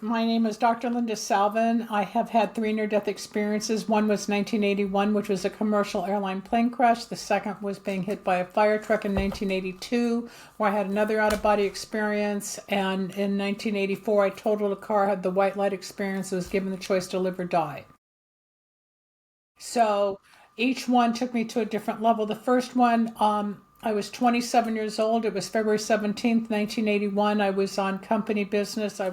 My name is Dr. Linda Salvin. I have had 3 near-death experiences. One was 1981, which was a commercial airline plane crash. The second was being hit by a fire truck in 1982, where I had another out-of-body experience. And in 1984, I totaled a car, had the white light experience, was given the choice to live or die. So each one took me to a different level. The first one, I was 27 years old. It was February 17th, 1981. I was on company business. I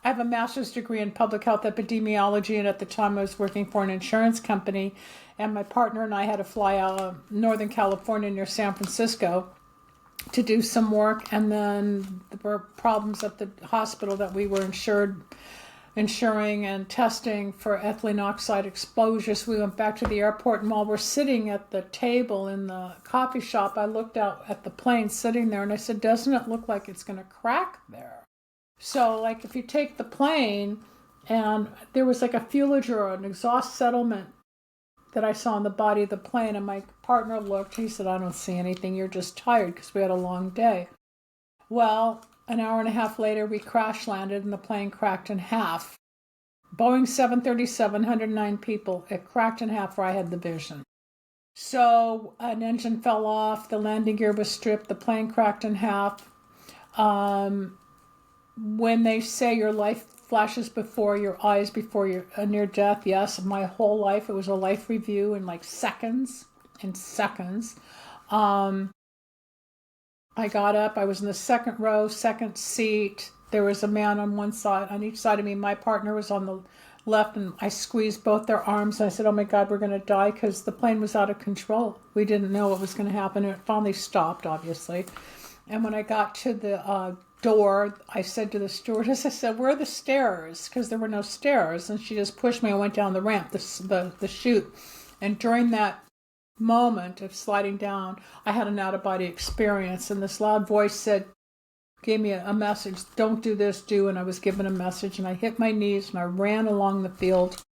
have a master's degree in public health epidemiology, and at the time I was working for an insurance company, and my partner and I had to fly out of Northern California near San Francisco to do some work, and then there were problems at the hospital that we were insuring and testing for ethylene oxide exposure. So we went back to the airport, and while we're sitting at the table in the coffee shop, I looked out at the plane sitting there, and I said, doesn't it look like it's going to crack there? So like if you take the plane, and there was like a fuelage or an exhaust settlement that I saw on the body of the plane, and my partner looked, he said, I don't see anything, you're just tired, because we had a long day. Well, an hour and a half later, we crash landed and the plane cracked in half. Boeing 737, 109 people, it cracked in half where I had the vision. So an engine fell off, the landing gear was stripped, the plane cracked in half. When they say your life flashes before your eyes before you're near death, yes, my whole life, it was a life review in like seconds. I got up, I was in the second row, second seat. There was a man on one side, on each side of me. My partner was on the left, and I squeezed both their arms. And I said, oh my God, we're going to die, because the plane was out of control. We didn't know what was going to happen. And it finally stopped, obviously. And when I got to the door, I said to the stewardess, I said, where are the stairs? Because there were no stairs. And she just pushed me. I went down the ramp, the chute. And during that moment of sliding down, I had an out-of-body experience, and this loud voice gave me a message, don't do this, do, and I was given a message, and I hit my knees and I ran along the field.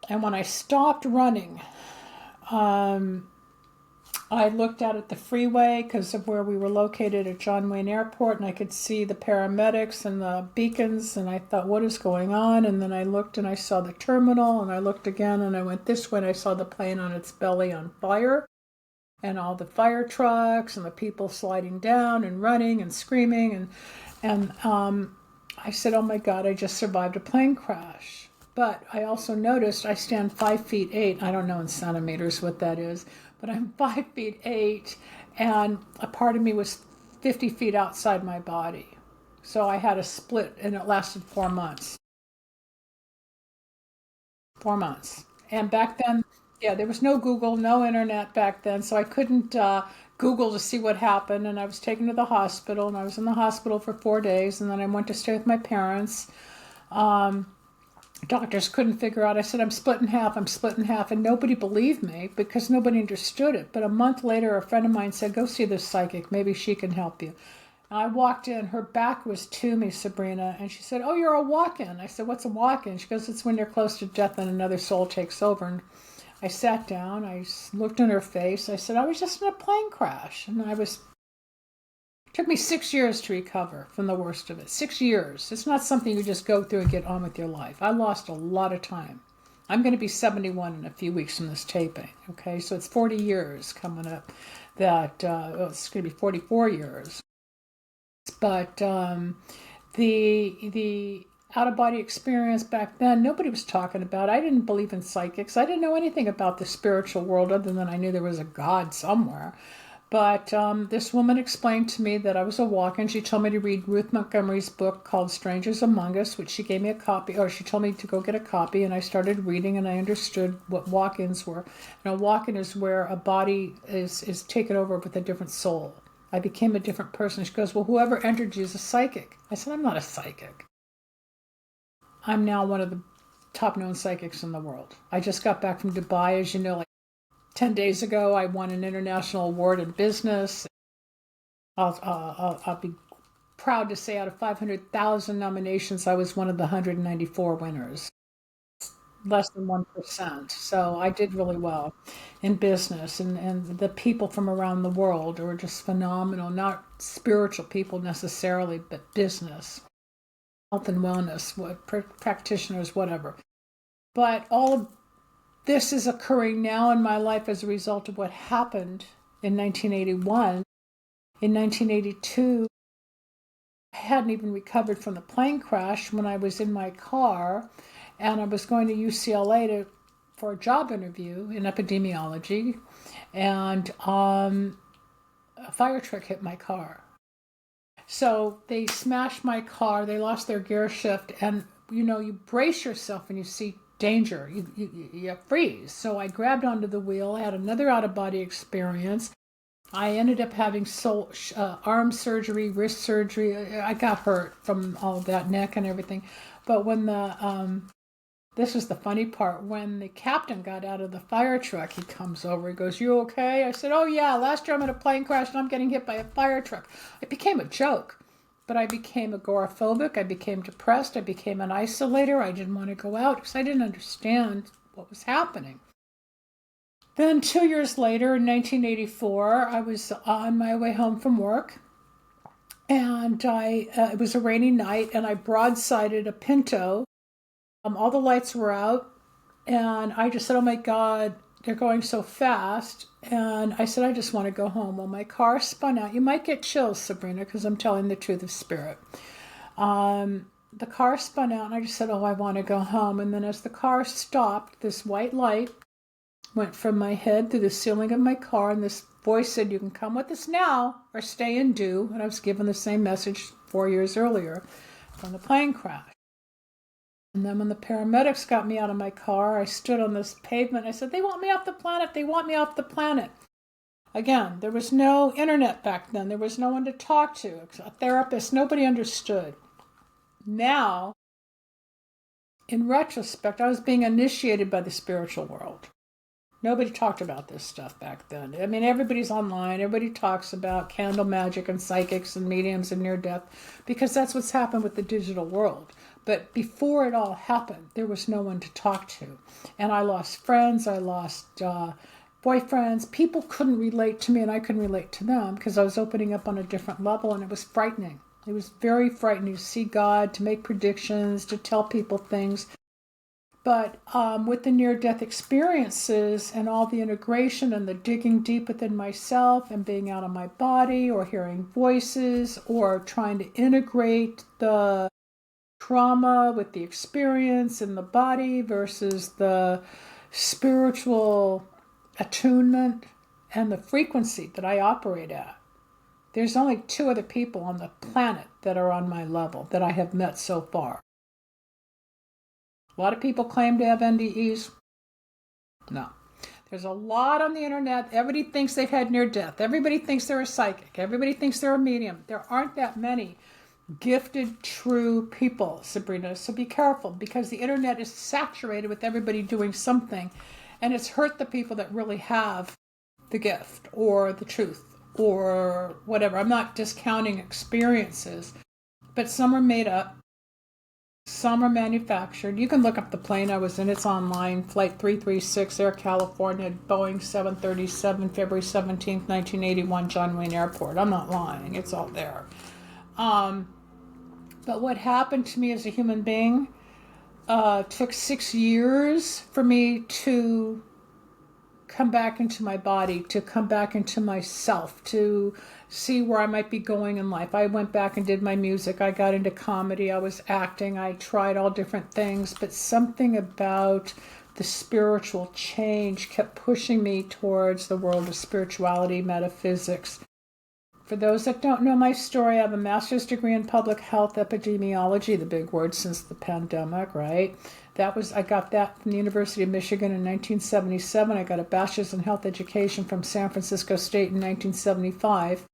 And when I stopped running, I looked out at the freeway because of where we were located at John Wayne Airport, and I could see the paramedics and the beacons, and I thought, what is going on? And then I looked and I saw the terminal, and I looked again, and I went this way, and I saw the plane on its belly on fire, and all the fire trucks and the people sliding down and running and screaming, and I said, oh my God, I just survived a plane crash. But I also noticed I stand 5'8". I don't know in centimeters what that is, but I'm 5'8", and a part of me was 50 feet outside my body. So I had a split, and it lasted 4 months. 4 months. And back then, yeah, there was no Google, no internet back then, so I couldn't Google to see what happened. And I was taken to the hospital, and I was in the hospital for 4 days, and then I went to stay with my parents. Doctors couldn't figure out. I said, I'm split in half, and nobody believed me because nobody understood it. But a month later, a friend of mine said, go see this psychic, maybe she can help you. And I walked in, her back was to me, Sabrina, and she said, oh, you're a walk-in. I said, what's a walk-in? She goes, it's when you're close to death and another soul takes over. And I sat down, I looked in her face, I said, I was just in a plane crash, and it took me 6 years to recover from the worst of it. 6 years. It's not something you just go through and get on with your life. I lost a lot of time. I'm going to be 71 in a few weeks from this taping. Okay, so it's 40 years coming up. It's going to be 44 years. But the out-of-body experience back then, nobody was talking about. I didn't believe in psychics. I didn't know anything about the spiritual world other than I knew there was a God somewhere. But this woman explained to me that I was a walk-in. She told me to read Ruth Montgomery's book called Strangers Among Us, which she gave me a copy, or she told me to go get a copy, and I started reading, and I understood what walk-ins were. And a walk-in is where a body is taken over with a different soul. I became a different person. She goes, well, whoever entered you is a psychic. I said, I'm not a psychic. I'm now one of the top-known psychics in the world. I just got back from Dubai, as you know, 10 days ago. I won an international award in business. I'll be proud to say out of 500,000 nominations, I was one of the 194 winners. Less than 1%. So I did really well in business. And the people from around the world were just phenomenal. Not spiritual people necessarily, but business. health and wellness, practitioners, whatever. But all of this is occurring now in my life as a result of what happened in 1981. In 1982, I hadn't even recovered from the plane crash when I was in my car, and I was going to UCLA for a job interview in epidemiology, and a fire truck hit my car. So they smashed my car, they lost their gear shift, and you brace yourself when you see danger, you freeze. So I grabbed onto the wheel, I had another out-of-body experience. I ended up having arm surgery, wrist surgery. I got hurt from all of that, neck and everything. But when this was the funny part, when the captain got out of the fire truck, he comes over, he goes, "You okay?" I said, "Oh yeah, last year I'm in a plane crash and I'm getting hit by a fire truck." It became a joke, but I became agoraphobic, I became depressed, I became an isolator, I didn't want to go out because I didn't understand what was happening. Then 2 years later, in 1984, I was on my way home from work, and it was a rainy night, and I broadsided a Pinto. All the lights were out, and I just said, "Oh my God, they're going so fast." And I said, "I just want to go home." Well, my car spun out. You might get chills, Sabrina, because I'm telling the truth of spirit. The car spun out, and I just said, "Oh, I want to go home." And then as the car stopped, this white light went from my head to the ceiling of my car, and this voice said, "You can come with us now or stay and do." And I was given the same message 4 years earlier from the plane crash. And then when the paramedics got me out of my car, I stood on this pavement. I said, "They want me off the planet. They want me off the planet." Again, there was no internet back then. There was no one to talk to, a therapist. Nobody understood. Now, in retrospect, I was being initiated by the spiritual world. Nobody talked about this stuff back then. I mean, everybody's online. Everybody talks about candle magic and psychics and mediums and near-death because that's what's happened with the digital world. But before it all happened, there was no one to talk to. And I lost friends. I lost boyfriends. People couldn't relate to me, and I couldn't relate to them because I was opening up on a different level, and it was frightening. It was very frightening to see God, to make predictions, to tell people things. But with the near-death experiences and all the integration and the digging deep within myself and being out of my body or hearing voices or trying to integrate the trauma with the experience in the body versus the spiritual attunement and the frequency that I operate at. There's only 2 other people on the planet that are on my level that I have met so far. A lot of people claim to have NDEs. No. There's a lot on the internet. Everybody thinks they've had near death. Everybody thinks they're a psychic. Everybody thinks they're a medium. There aren't that many gifted, true people, Sabrina. So be careful because the internet is saturated with everybody doing something. And it's hurt the people that really have the gift or the truth or whatever. I'm not discounting experiences, but some are made up. Some are manufactured. You can look up the plane I was in. It's online. Flight 336, Air California, Boeing 737, February 17th, 1981, John Wayne Airport. I'm not lying. It's all there. But what happened to me as a human being took 6 years for me to come back into my body, to come back into myself, to see where I might be going in life. I went back and did my music. I got into comedy. I was acting. I tried all different things, but something about the spiritual change kept pushing me towards the world of spirituality, metaphysics. For those that don't know my story, I have a master's degree in public health epidemiology, the big word since the pandemic, right? I got that from the University of Michigan in 1977. I got a bachelor's in health education from San Francisco State in 1975.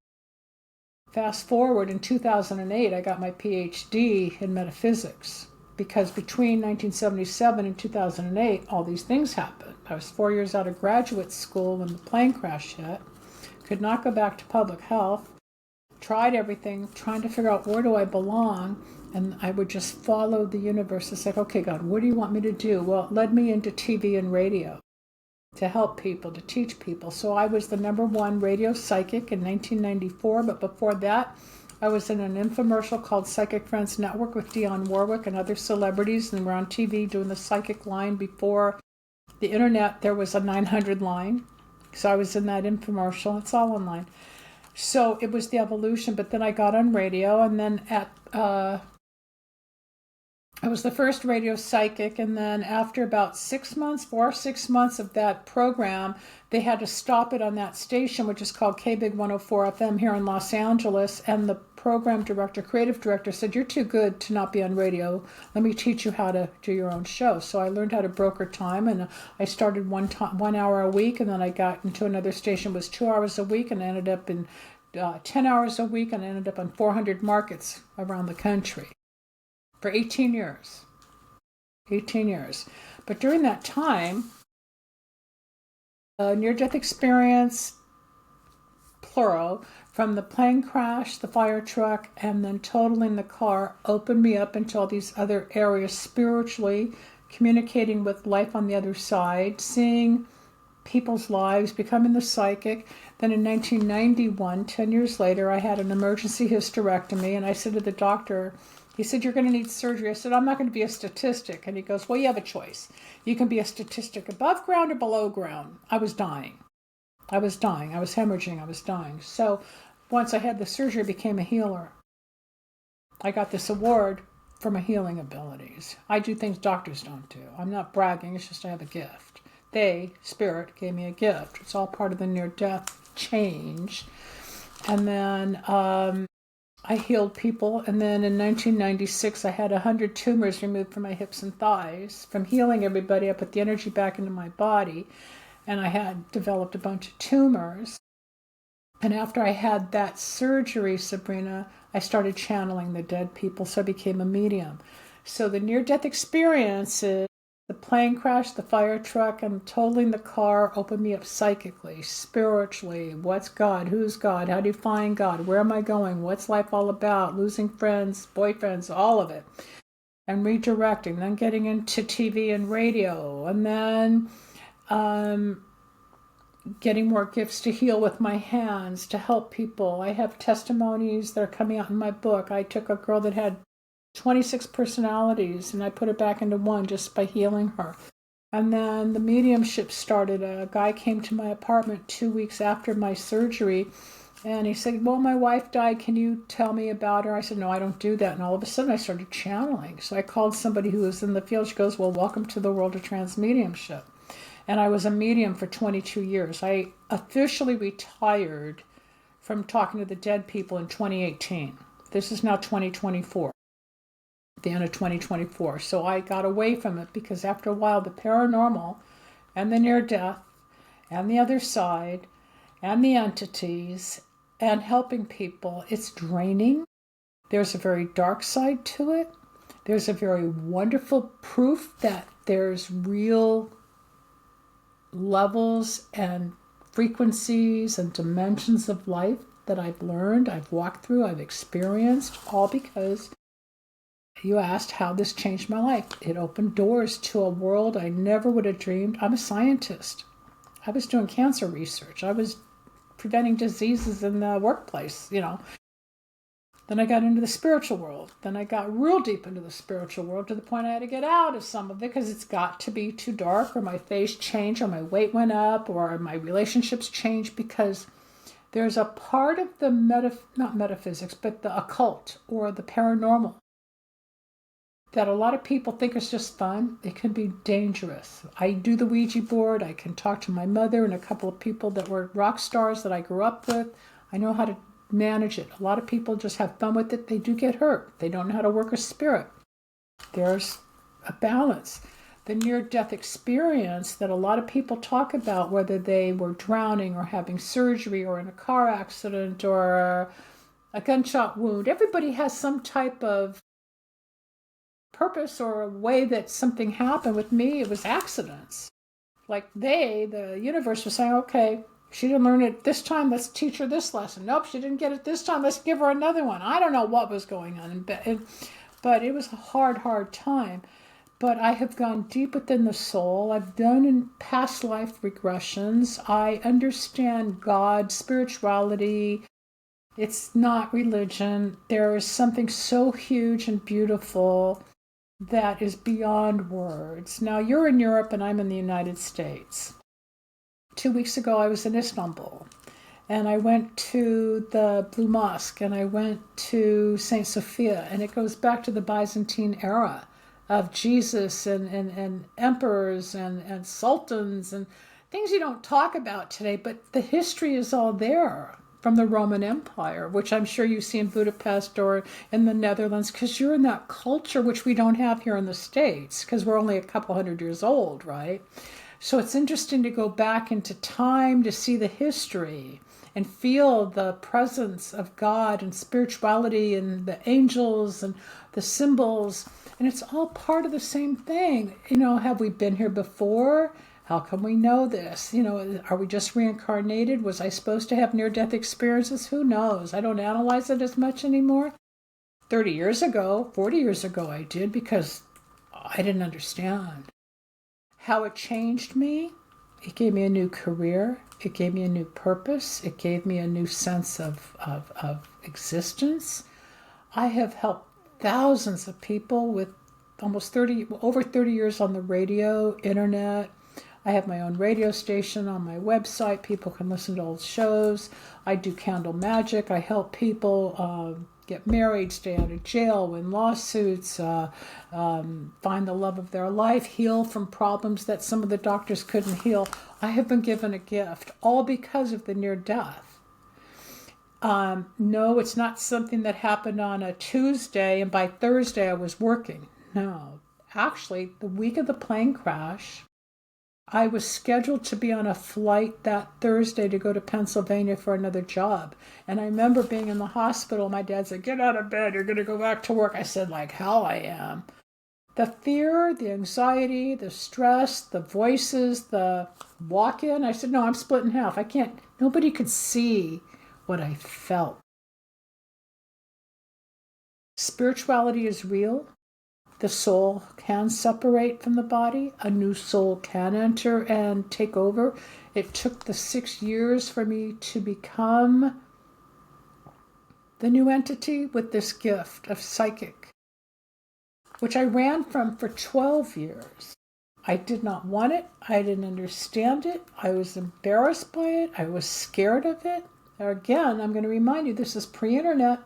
Fast forward, in 2008, I got my PhD in metaphysics because between 1977 and 2008, all these things happened. I was 4 years out of graduate school when the plane crash hit. Could not go back to public health. Tried everything, trying to figure out where do I belong, and I would just follow the universe. It's like, okay, God, what do you want me to do? Well, it led me into TV and radio to help people, to teach people. So I was the #1 radio psychic in 1994, but before that, I was in an infomercial called Psychic Friends Network with Dionne Warwick and other celebrities, and we're on TV doing the psychic line. Before the internet, there was a 900 line. So I was in that infomercial. It's all online. So it was the evolution, but then I got on radio, and then I was the first radio psychic, and then after about 6 months, 4 or 6 months of that program, they had to stop it on that station, which is called KBIG 104 FM here in Los Angeles, and the program director, creative director, said, "You're too good to not be on radio. Let me teach you how to do your own show." So I learned how to broker time, and I started 1 hour a week, and then I got into another station, was 2 hours a week, and I ended up in 10 hours a week, and I ended up on 400 markets around the country for 18 years. 18 years. But during that time, a near-death experience, plural, from the plane crash, the fire truck, and then totaling the car, opened me up into all these other areas spiritually, communicating with life on the other side, seeing people's lives, becoming the psychic. Then in 1991, 10 years later, I had an emergency hysterectomy, and I said to the doctor, he said, "You're going to need surgery." I said, "I'm not going to be a statistic." And he goes, "Well, you have a choice. You can be a statistic above ground or below ground." I was dying. I was hemorrhaging. I was dying. So once I had the surgery, I became a healer. I got this award for my healing abilities. I do things doctors don't do. I'm not bragging. It's just I have a gift. Spirit, gave me a gift. It's all part of the near-death change. And then I healed people, and then in 1996, I had 100 tumors removed from my hips and thighs. From healing everybody, I put the energy back into my body, and I had developed a bunch of tumors. And after I had that surgery, Sabrina, I started channeling the dead people, so I became a medium. So the near-death experiences, the plane crash, the fire truck, and totaling the car opened me up psychically, spiritually. What's God? Who's God? How do you find God? Where am I going? What's life all about? Losing friends, boyfriends, all of it. And redirecting, then getting into TV and radio, and then getting more gifts to heal with my hands, to help people. I have testimonies that are coming out in my book. I took a girl that had 26 personalities, and I put it back into one just by healing her. And then the mediumship started. A guy came to my apartment 2 weeks after my surgery, and he said, "Well, my wife died. Can you tell me about her?" I said, "No, I don't do that." And all of a sudden, I started channeling. So I called somebody who was in the field. She goes, "Well, welcome to the world of transmediumship." And I was a medium for 22 years. I officially retired from talking to the dead people in 2018. This is now 2024. The end of 2024. So I got away from it because after a while, the paranormal and the near-death and the other side and the entities and helping people, it's draining. There's a very dark side to it. There's a very wonderful proof that there's real levels and frequencies and dimensions of life that I've learned, I've walked through, I've experienced, all because you asked how this changed my life. It opened doors to a world I never would have dreamed. I'm a scientist. I was doing cancer research. I was preventing diseases in the workplace, Then I got into the spiritual world. Then I got real deep into the spiritual world to the point I had to get out of some of it because it's got to be too dark, or my face changed, or my weight went up, or my relationships changed, because there's a part of the not metaphysics, but the occult or the paranormal that a lot of people think is just fun. It can be dangerous. I do the Ouija board. I can talk to my mother and a couple of people that were rock stars that I grew up with. I know how to manage it. A lot of people just have fun with it. They do get hurt. They don't know how to work a spirit. There's a balance. The near-death experience that a lot of people talk about, whether they were drowning or having surgery or in a car accident or a gunshot wound, everybody has some type of purpose or a way that something happened. With me, it was accidents. Like the universe was saying, okay, she didn't learn it this time, let's teach her this lesson. Nope, she didn't get it this time, let's give her another one. I don't know what was going on, but it was a hard time. But I have gone deep within the soul. I've done in past life regressions. I understand God, spirituality, It's not religion. There is something so huge and beautiful that is beyond words. Now, you're in Europe and I'm in the United States. 2 weeks ago, I was in Istanbul and I went to the Blue Mosque and I went to St. Sophia, and it goes back to the Byzantine era of Jesus and emperors and sultans and things you don't talk about today, but the history is all there from the Roman Empire, which I'm sure you see in Budapest or in the Netherlands, because you're in that culture, which we don't have here in the States, because we're only a couple hundred years old, right? So it's interesting to go back into time to see the history and feel the presence of God and spirituality and the angels and the symbols. And it's all part of the same thing. Have we been here before? How can we know this? Are we just reincarnated? Was I supposed to have near-death experiences? Who knows? I don't analyze it as much anymore. 30 years ago, 40 years ago, I did, because I didn't understand. How it changed me, it gave me a new career. It gave me a new purpose. It gave me a new sense of existence. I have helped thousands of people with over 30 years on the radio, internet. I have my own radio station on my website. People can listen to old shows. I do candle magic. I help people get married, stay out of jail, win lawsuits, find the love of their life, heal from problems that some of the doctors couldn't heal. I have been given a gift, all because of the near death. No, it's not something that happened on a Tuesday and by Thursday I was working. No, actually, the week of the plane crash, I was scheduled to be on a flight that Thursday to go to Pennsylvania for another job. And I remember being in the hospital. My dad said, "Get out of bed. You're going to go back to work." I said, "Like hell I am." The fear, the anxiety, the stress, the voices, the walk-in. I said, "No, I'm split in half. I can't." Nobody could see what I felt. Spirituality is real. The soul can separate from the body. A new soul can enter and take over. It took the 6 years for me to become the new entity with this gift of psychic, which I ran from for 12 years. I did not want it. I didn't understand it. I was embarrassed by it. I was scared of it. Again, I'm going to remind you, this is pre-internet.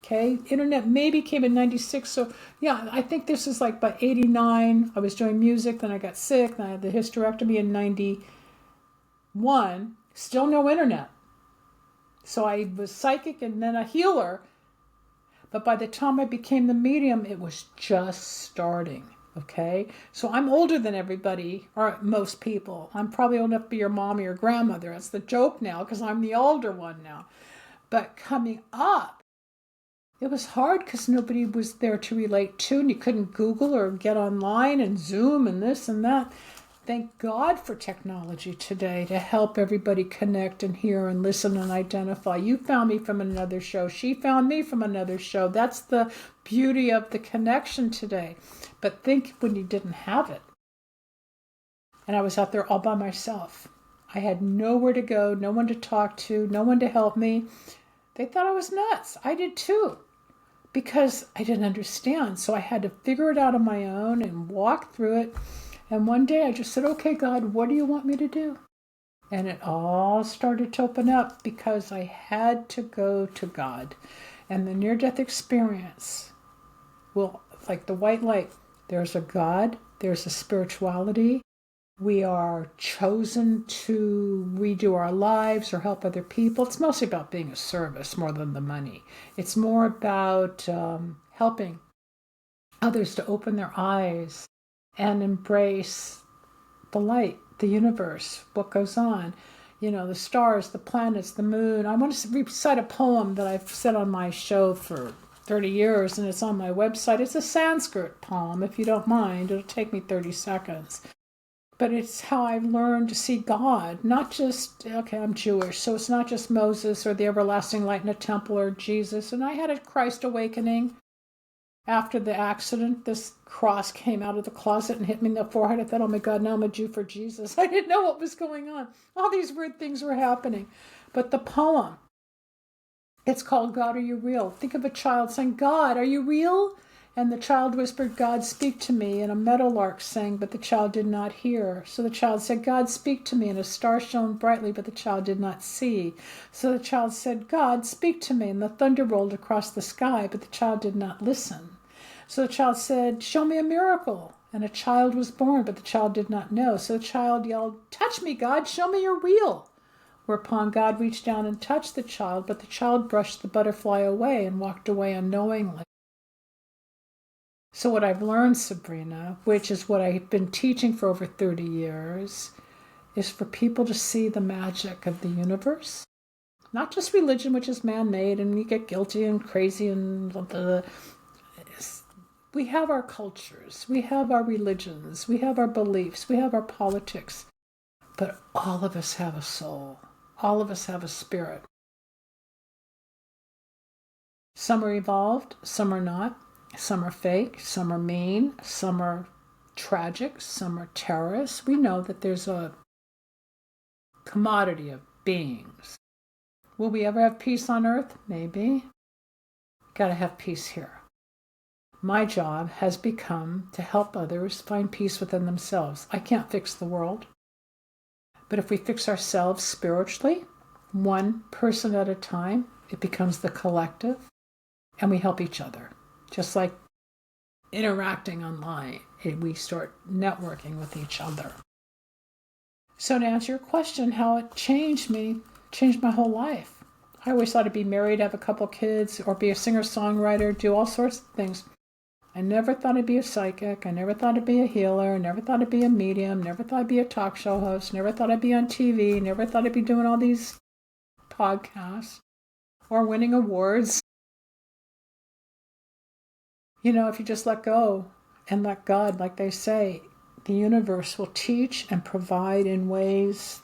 Okay, internet maybe came in 96, so yeah, I think this is like by 89. I was doing music, then I got sick, then I had the hysterectomy in 91. Still no internet. So I was psychic and then a healer, but by the time I became the medium, it was just starting. Okay, so I'm older than everybody, or most people. I'm probably old enough to be your mom or your grandmother. That's the joke now, because I'm the older one now. But coming up, it was hard because nobody was there to relate to, and you couldn't Google or get online and Zoom and this and that. Thank God for technology today to help everybody connect and hear and listen and identify. You found me from another show. She found me from another show. That's the beauty of the connection today. But think when you didn't have it. And I was out there all by myself. I had nowhere to go, no one to talk to, no one to help me. They thought I was nuts. I did too, because I didn't understand. So I had to figure it out on my own and walk through it. And one day I just said, "Okay, God, what do you want me to do?" And it all started to open up because I had to go to God. And the near-death experience will, like the white light, there's a God, there's a spirituality. We are chosen to redo our lives or help other people. It's mostly about being a service more than the money. It's more about helping others to open their eyes and embrace the light, the universe, what goes on. The stars, the planets, the moon. I want to recite a poem that I've said on my show for 30 years, and it's on my website. It's a Sanskrit poem, if you don't mind. It'll take me 30 seconds. But it's how I've learned to see God, not just, okay, I'm Jewish, so it's not just Moses or the everlasting light in a temple or Jesus. And I had a Christ awakening after the accident. This cross came out of the closet and hit me in the forehead. I thought, oh my God, now I'm a Jew for Jesus. I didn't know what was going on. All these weird things were happening. But the poem It's called God, Are You Real? Think of a child saying, God, are you real? And the child whispered, God, speak to me. And a meadowlark sang, but the child did not hear. So the child said, God, speak to me. And a star shone brightly, but the child did not see. So the child said, God, speak to me. And the thunder rolled across the sky, but the child did not listen. So the child said, show me a miracle. And a child was born, but the child did not know. So the child yelled, touch me, God, show me you're real. Whereupon God reached down and touched the child, but the child brushed the butterfly away and walked away unknowingly. So what I've learned, Sabrina, which is what I've been teaching for over 30 years, is for people to see the magic of the universe. Not just religion, which is man-made, and you get guilty and crazy and we have our cultures, we have our religions, we have our beliefs, we have our politics, but all of us have a soul. All of us have a spirit. Some are evolved, some are not. Some are fake, some are mean, some are tragic, some are terrorists. We know that there's a commodity of beings. Will we ever have peace on earth? Maybe. Got to have peace here. My job has become to help others find peace within themselves. I can't fix the world. But if we fix ourselves spiritually, one person at a time, it becomes the collective, and we help each other. Just like interacting online, we start networking with each other. So to answer your question, how it changed me, changed my whole life. I always thought I'd be married, have a couple kids, or be a singer-songwriter, do all sorts of things. I never thought I'd be a psychic. I never thought I'd be a healer. I never thought I'd be a medium. Never thought I'd be a talk show host. Never thought I'd be on TV. Never thought I'd be doing all these podcasts or winning awards. You know, if you just let go and let God, like they say, the universe will teach and provide in ways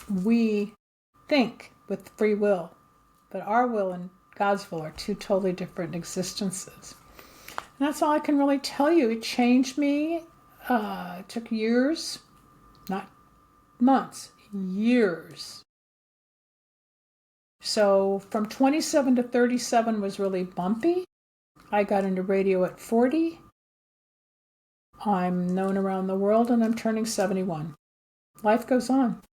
we think with free will. But our will and God's will are two totally different existences. And that's all I can really tell you. It changed me. It took years, not months, years. So from 27 to 37 was really bumpy. I got into radio at 40. I'm known around the world and I'm turning 71. Life goes on.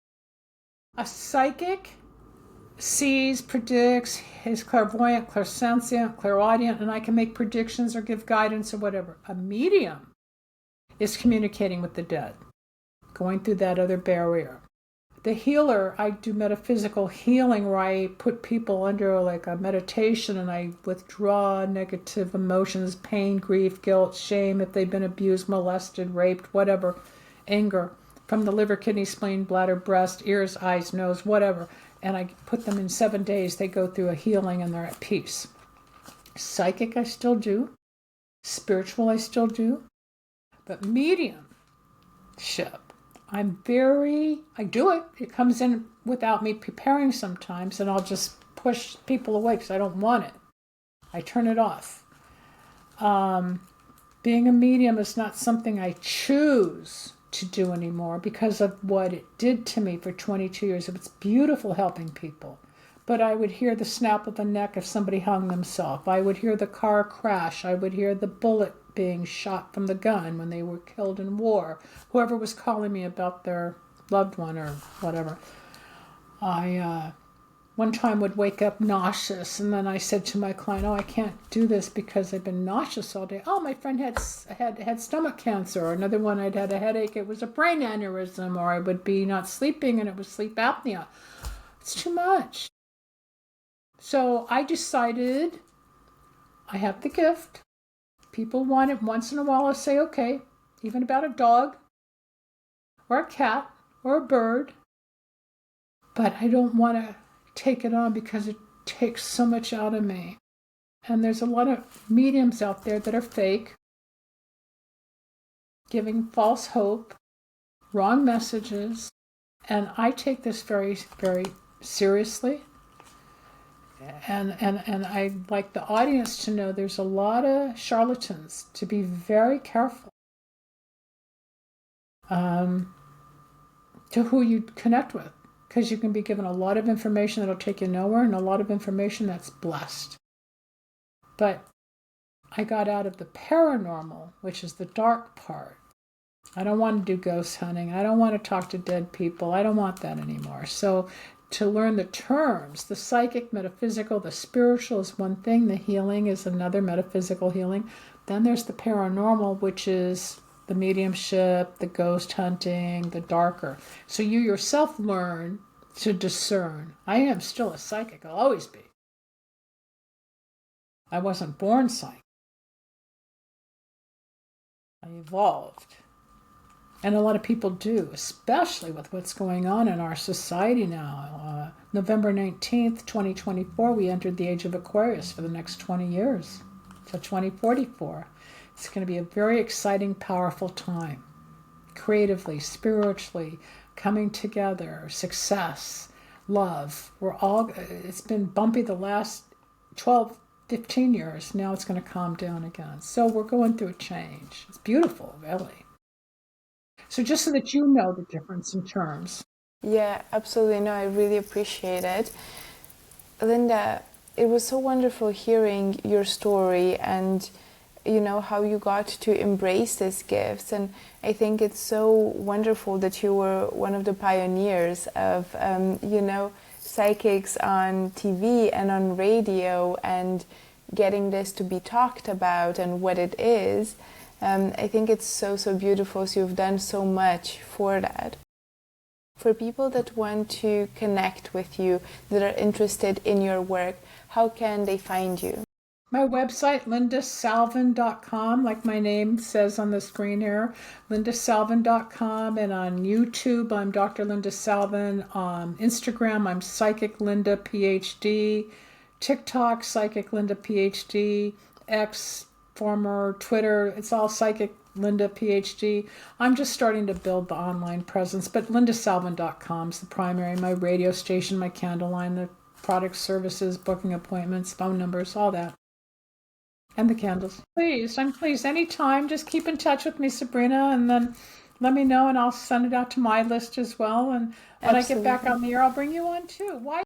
A psychic sees, predicts, is clairvoyant, clairsentient, clairaudient, and I can make predictions or give guidance or whatever. A medium is communicating with the dead, going through that other barrier. The healer, I do metaphysical healing where I put people under like a meditation and I withdraw negative emotions, pain, grief, guilt, shame, if they've been abused, molested, raped, whatever, anger, from the liver, kidney, spleen, bladder, breast, ears, eyes, nose, whatever. And I put them in 7 days. They go through a healing and they're at peace. Psychic, I still do. Spiritual, I still do. But mediumship, I do it. It comes in without me preparing sometimes, and I'll just push people away because I don't want it. I turn it off. Being a medium is not something I choose to do anymore because of what it did to me for 22 years. It's beautiful helping people. But I would hear the snap of the neck if somebody hung themselves. I would hear the car crash. I would hear the bullet being shot from the gun when they were killed in war. Whoever was calling me about their loved one or whatever. I one time would wake up nauseous, and then I said to my client, I can't do this because I've been nauseous all day. My friend had stomach cancer. Or another one, I'd had a headache. It was a brain aneurysm. Or I would be not sleeping, and it was sleep apnea. It's too much. So I decided I have the gift. People want it. Once in a while I say, okay, even about a dog or a cat or a bird. But I don't want to take it on because it takes so much out of me. And there's a lot of mediums out there that are fake, giving false hope, wrong messages. And I take this very, very seriously. And I'd like the audience to know there's a lot of charlatans, to be very careful to who you connect with. because you can be given a lot of information that'll take you nowhere and a lot of information that's blessed. But I got out of the paranormal, which is the dark part. I don't want to do ghost hunting. I don't want to talk to dead people. I don't want that anymore. So to learn the terms, the psychic, metaphysical, the spiritual is one thing. The healing is another, metaphysical healing. Then there's the paranormal, which is the mediumship, the ghost hunting, the darker. So you yourself learn to discern. I am still a psychic. I'll always be. I wasn't born psychic. I evolved. And a lot of people do, especially with what's going on in our society now. November 19th, 2024, we entered the age of Aquarius for the next 20 years, till 2044. It's going to be a very exciting, powerful time. Creatively, spiritually, coming together, success, love. It's been bumpy the last 12, 15 years. Now it's going to calm down again. So we're going through a change. It's beautiful, really. So just so that you know the difference in terms. Yeah, absolutely. No, I really appreciate it. Linda, it was so wonderful hearing your story and, how you got to embrace these gifts. And I think it's so wonderful that you were one of the pioneers of, psychics on TV and on radio and getting this to be talked about and what it is. I think it's so, so beautiful. So you've done so much for that. For people that want to connect with you, that are interested in your work, how can they find you? My website, lindasalvin.com, like my name says on the screen here, lindasalvin.com. And on YouTube, I'm Dr. Linda Salvin. On Instagram, I'm Psychic Linda PhD. TikTok, Psychic Linda PhD. X, former Twitter, it's all Psychic Linda PhD. I'm just starting to build the online presence, but lindasalvin.com is the primary. My radio station, my candle line, the product services, booking appointments, phone numbers, all that. And the candles. I'm pleased. Anytime, just keep in touch with me, Sabrina, and then let me know and I'll send it out to my list as well. And when I get back on the air, I'll bring you on too. Why?